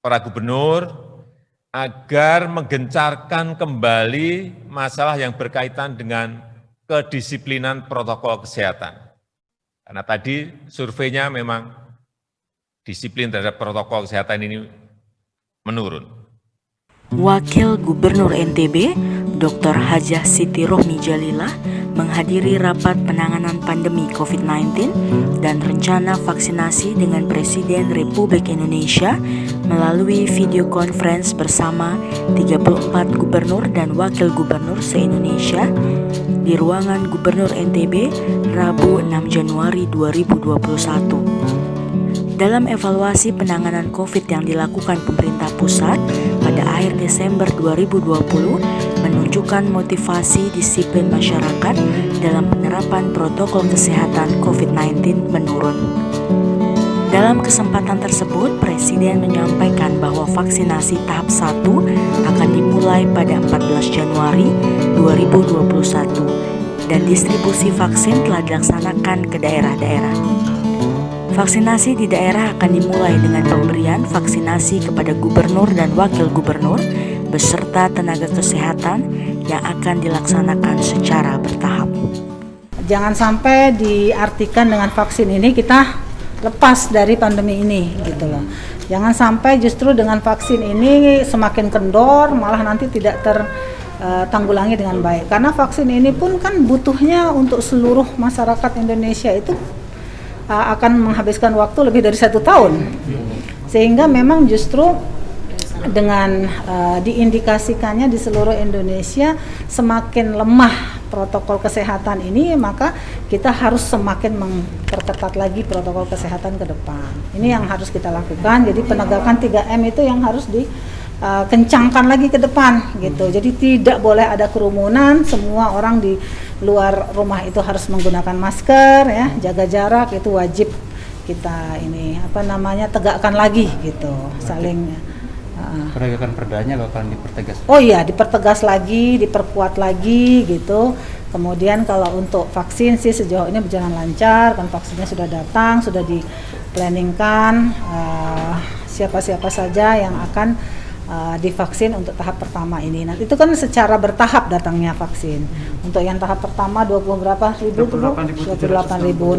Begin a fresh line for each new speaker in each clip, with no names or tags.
para gubernur agar menggencarkan kembali masalah yang berkaitan dengan kedisiplinan protokol kesehatan. Karena tadi surveinya memang disiplin terhadap protokol kesehatan ini menurun.
Wakil Gubernur NTB, Dr. Hajah Siti Rohmi Jalilah, menghadiri rapat penanganan pandemi COVID-19 dan rencana vaksinasi dengan Presiden Republik Indonesia melalui video conference bersama 34 gubernur dan wakil gubernur se-Indonesia di ruangan Gubernur NTB Rabu 6 Januari 2021. Dalam evaluasi penanganan COVID yang dilakukan pemerintah pusat pada akhir Desember 2020 menunjukkan motivasi disiplin masyarakat dalam penerapan protokol kesehatan COVID-19 menurun. Dalam kesempatan tersebut, Presiden menyampaikan bahwa vaksinasi tahap 1 akan dimulai pada 14 Januari 2021 dan distribusi vaksin telah dilaksanakan ke daerah-daerah. Vaksinasi di daerah akan dimulai dengan pemberian vaksinasi kepada gubernur dan wakil gubernur beserta tenaga kesehatan yang akan dilaksanakan secara bertahap.
Jangan sampai diartikan dengan vaksin ini kita lepas dari pandemi ini gitu loh. Jangan sampai justru dengan vaksin ini semakin kendor malah nanti tidak tertanggulangi dengan baik. Karena vaksin ini pun kan butuhnya untuk seluruh masyarakat Indonesia itu akan menghabiskan waktu lebih dari 1 tahun, sehingga memang justru dengan diindikasikannya di seluruh Indonesia semakin lemah protokol kesehatan ini, maka kita harus semakin memperketat lagi protokol kesehatan ke depan. Ini yang harus kita lakukan. Jadi penegakan 3M itu yang harus kencangkan lagi ke depan gitu. Jadi tidak boleh ada kerumunan, semua orang di luar rumah itu harus menggunakan masker ya, jaga jarak itu wajib kita tegakkan lagi gitu, saling
penegakan perdanya bakalan dipertegas.
Oh iya, dipertegas lagi, diperkuat lagi gitu. Kemudian kalau untuk vaksin sih sejauh ini berjalan lancar, kan vaksinnya sudah datang, sudah diplanningkan siapa-siapa saja yang akan divaksin untuk tahap pertama ini. Nanti itu kan secara bertahap datangnya vaksin. Untuk yang tahap pertama 28.000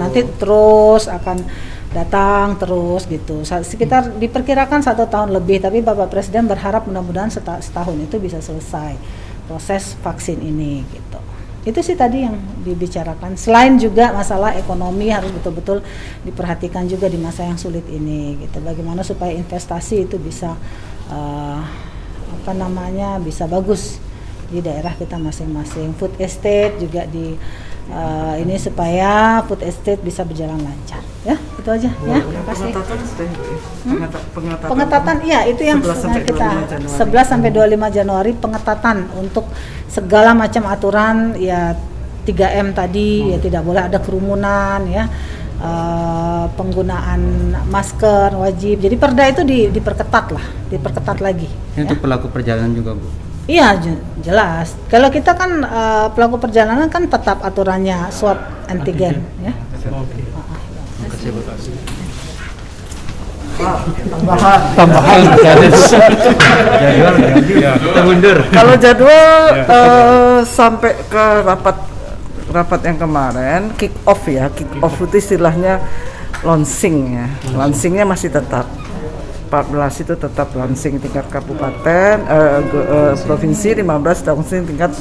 nanti terus akan datang terus gitu. Sekitar diperkirakan 1 tahun lebih, tapi Bapak Presiden berharap mudah-mudahan setahun itu bisa selesai proses vaksin ini gitu. Itu sih tadi yang dibicarakan. Selain juga masalah ekonomi harus betul-betul diperhatikan juga di masa yang sulit ini gitu. Bagaimana supaya investasi itu bisa bisa bagus di daerah kita masing-masing. Food estate juga ini supaya food estate bisa berjalan lancar. Ya, itu aja ya. Terima kasih. Pengetatan iya itu yang kita 11 sampai 25 Januari pengetatan untuk segala macam aturan ya 3M tadi ya, tidak boleh ada kerumunan ya. Penggunaan masker wajib. Jadi perda itu diperketat lagi.
Ini untuk pelaku perjalanan juga, Bu?
Iya, jelas. Kalau kita kan pelaku perjalanan kan tetap aturannya swab antigen ya.
Oke. Terima kasih, Bu.
Tambahan.
Jadwal kita mundur.
Kalau jadwal sampai ke rapat yang kemarin kick off itu istilahnya launching ya. Launchingnya masih tetap 14 itu tetap launching tingkat kabupaten, provinsi, 15 launching tingkat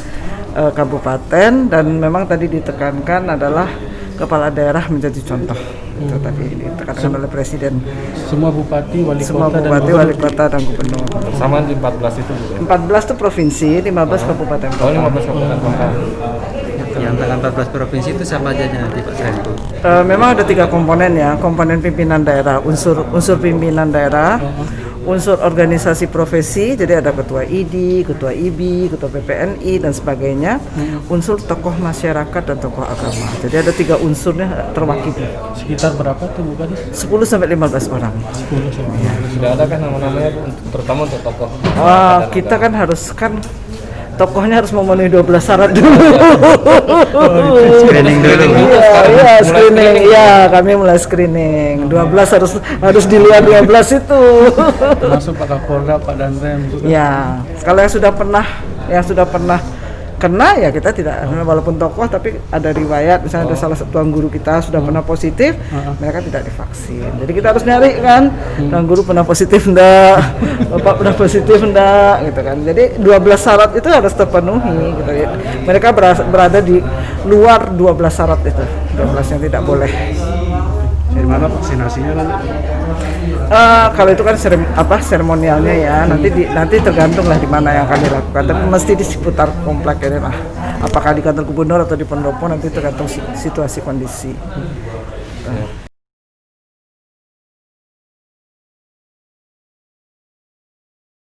kabupaten, dan memang tadi ditekankan adalah kepala daerah menjadi contoh. Itu tadi ditekankan oleh Presiden.
Semua bupati, wali
kota dan gubernur.
Sama di 14 itu.
14 itu provinsi, 15 kabupaten kota.
15 kabupaten kota.
Yang tanggal 14 provinsi itu sama aja nanti Pak Srenko.
Memang ada 3 komponen ya, komponen pimpinan daerah, unsur pimpinan daerah, unsur organisasi profesi, jadi ada ketua ID, ketua IB, ketua PPNI dan sebagainya, unsur tokoh masyarakat dan tokoh agama. Jadi ada 3 unsurnya terwakili.
Sekitar berapa tuh Bu Kadis?
10 sampai 15 orang.
10 sampai. Sudah ada kan nama-namanya terutama untuk tokoh?
Kita kan harus tokohnya harus memenuhi 12 syarat dulu.
Screening dulu.
Iya, screening. Iya, kami mulai screening. 12 harus di luar 12 itu.
Termasuk Pak Kapolda, Pak Danrem juga.
Ya, kalau yang sudah pernah kena ya kita tidak, walaupun tokoh tapi ada riwayat, misalnya ada salah satu tuan guru kita sudah pernah positif, mereka tidak divaksin. Jadi kita harus nyari kan, tuan guru pernah positif enggak, bapak pernah positif enggak, gitu kan. Jadi 12 syarat itu harus terpenuhi gitu ya. Mereka berada di luar 12 syarat itu, 12 yang tidak boleh.
Dari mana vaksinasinya nanti?
Kalau itu kan seremonialnya ya, nanti tergantung lah di mana yang akan dilakukan. Tapi mesti di seputar komplek ini lah. Apakah di kantor gubernur atau di pendopo nanti tergantung situasi kondisi.